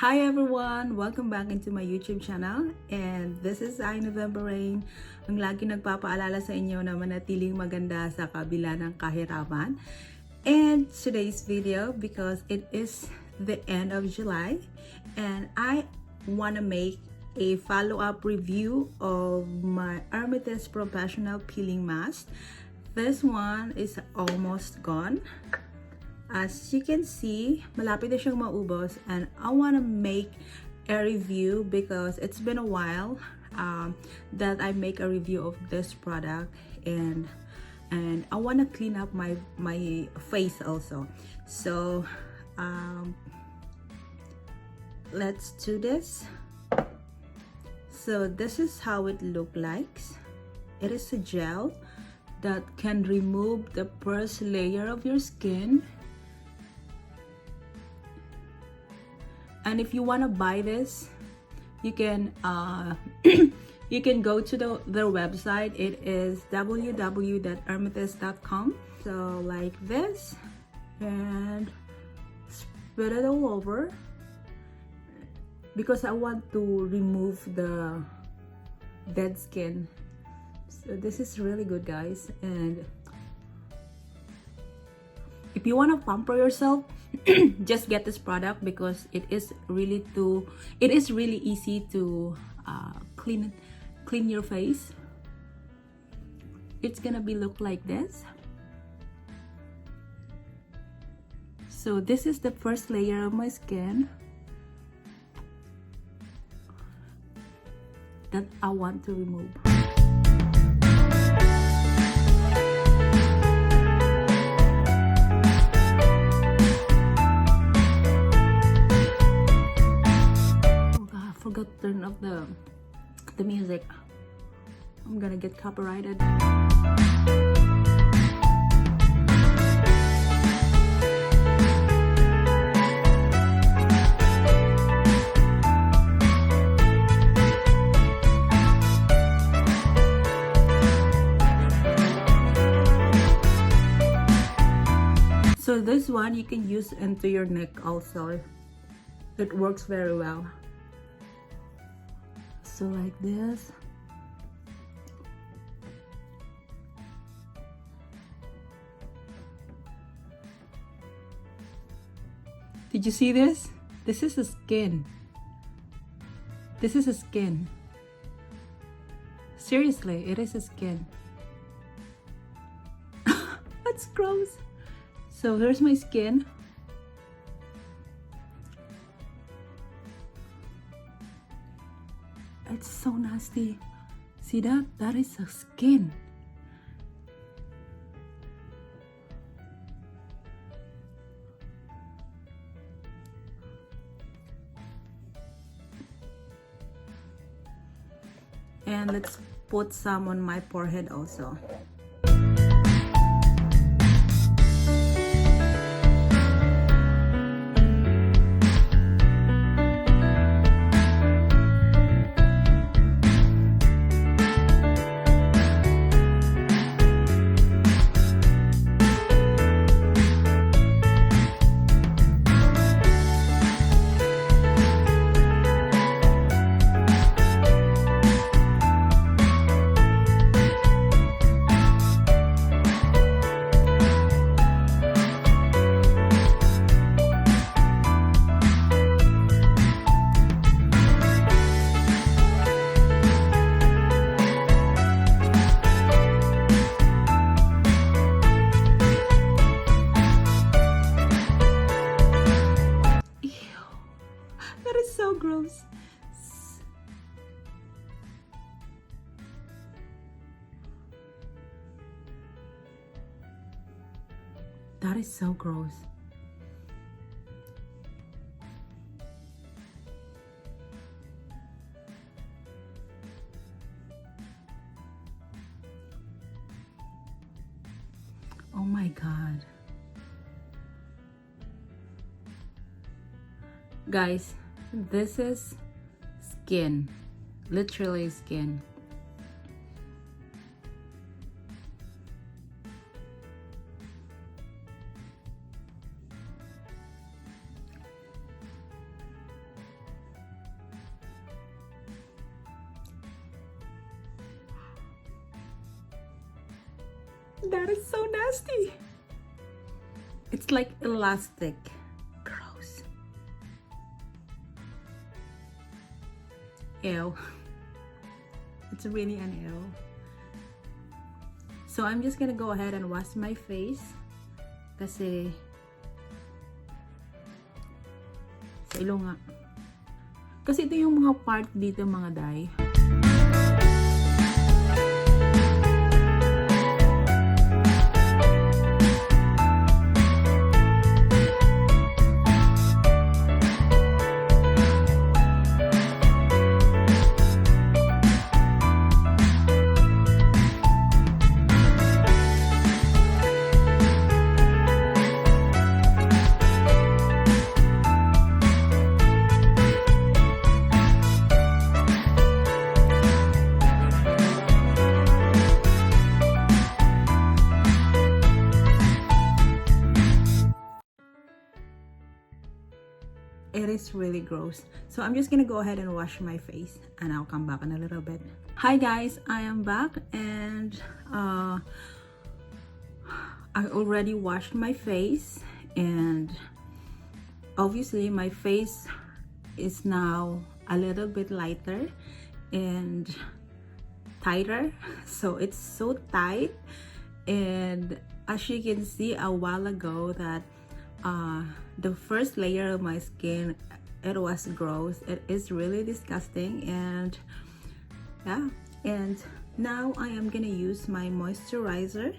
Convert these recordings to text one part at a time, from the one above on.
Hi everyone! Welcome back into my YouTube channel, and this is iNovemberain, ang lagi nagpapaalala sa inyo na manatiling maganda sa kabila ng kahirapan. And today's video, because it is the end of July and I want to make a follow-up review of my Hermetis Professional Peeling Mask. This one is almost gone. As you can see, malapit na siyang maubos, and I want to make a review because it's been a while that I make a review of this product, and I want to clean up my face also. So let's do this. So this is how it looks like. It is a gel that can remove the first layer of your skin. And if you want to buy this, you can you can go to their website. It is www.hermetis.com. So like this, and spread it all over because I want to remove the dead skin. So this is really good, guys. And if you want to pamper yourself, just get this product because it is really easy to clean your face. It's gonna be look like this. So this is the first layer of my skin that I want to remove. Forgot to turn off the music. I'm gonna get copyrighted. So this one you can use into your neck also. It works very well. So like this. Did you see this? This is a skin. This is a skin. Seriously, it is a skin. That's gross. So here's my skin. It's so nasty. See that? That is a skin. And let's put some on my forehead also. So gross. That is so gross. Oh my God. Guys, this is skin, literally skin. That is so nasty. It's like elastic. Gross. Ew. It's really an ew. So I'm just gonna go ahead and wash my face. Kasi sa ilong nga. Kasi ito yung mga part dito mga day. It is really gross. So I'm just gonna go ahead and wash my face and I'll come back in a little bit. Hi guys, I am back and I already washed my face and obviously my face is now a little bit lighter and tighter. So it's so tight, and as you can see a while ago that the first layer of my skin, it was gross. It is really disgusting, and yeah. And now I am gonna use my moisturizer.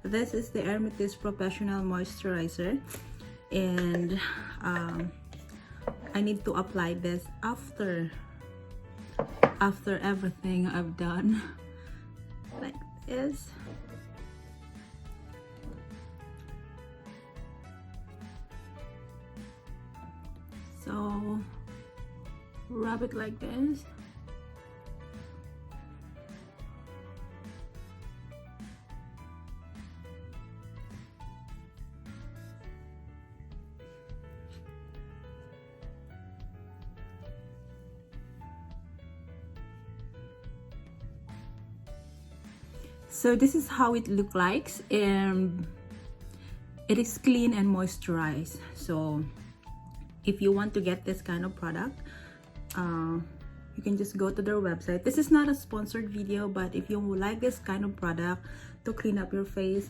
This is the Hermetis Professional Moisturizer, and I need to apply this after everything I've done, like this. So rub it like this. So this is how it looks like, and it is clean and moisturized. So if you want to get this kind of product, you can just go to their website. This is not a sponsored video, but if you like this kind of product to clean up your face,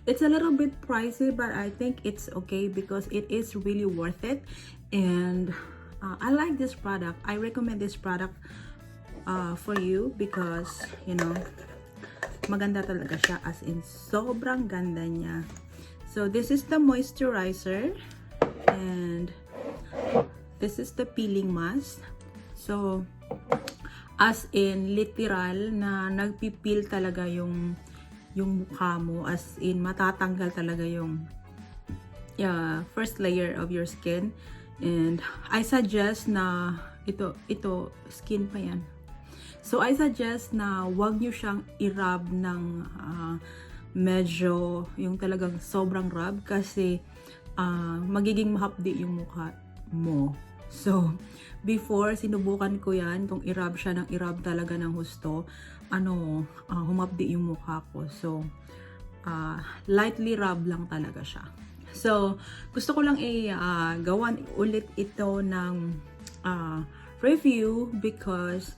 it's a little bit pricey, but I think it's okay because it is really worth it. And I like this product. I recommend this product for you because, you know, maganda talaga siya, as in sobrang ganda niya. So this is the moisturizer, and this is the peeling mask. So as in literal na nagpipil talaga yung mukha mo, as in matatanggal talaga yung first layer of your skin. And I suggest na ito skin pa yan. So I suggest na wag nyo siyang i-rub ng medyo yung talagang sobrang rub, kasi magiging mahapdi yung mukha mo. So before, sinubukan ko yan, kung i-rub siya ng i-rub talaga ng husto, humapdi yung mukha ko. So lightly rub lang talaga siya. So gusto ko lang gawan ulit ito ng review because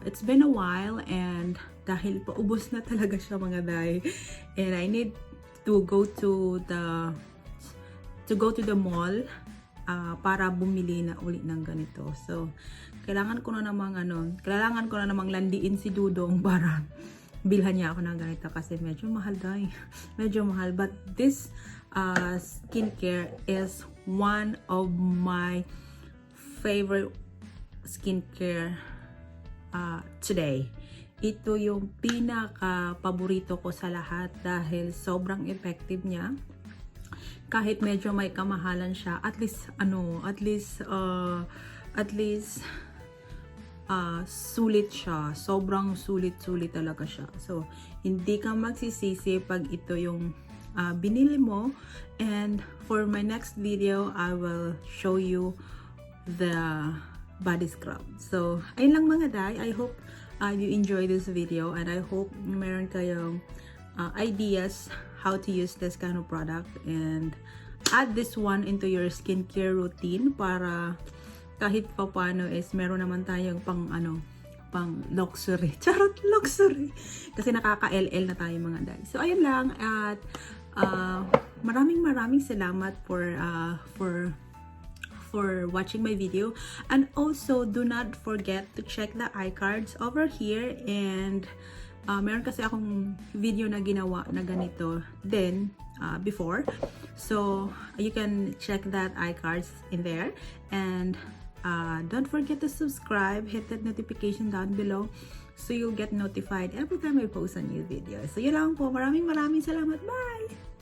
it's been a while, and dahil paubos na talaga siya mga day, and I need to go to the mall para bumili na uli ng ganito. So kailangan ko na namang landiin si Dudong para bilhan niya ako ng ganito, kasi medyo mahal day. Medyo mahal, but this skincare is one of my favorite skincare today. Ito yung pinaka-paborito ko sa lahat dahil sobrang effective niya. Kahit medyo may kamahalan siya, at least sulit siya. Sobrang sulit talaga siya. So hindi ka magsisisi pag ito yung binili mo. And for my next video, I will show you the body scrub. So ayun lang mga day. I hope you enjoy this video, and I hope meron kayong ideas how to use this kind of product, and add this one into your skincare routine para kahit pa paano is meron naman tayong pang luxury. Charot, luxury. Kasi nakaka-LL na tayo mga day. So ayun lang, at maraming salamat for watching my video, and also do not forget to check the iCards over here, and meron kasi akong video na ginawa na ganito then before, so you can check that iCards in there, and don't forget to subscribe, hit that notification down below so you'll get notified every time I post a new video. So yun lang po, maraming salamat, bye!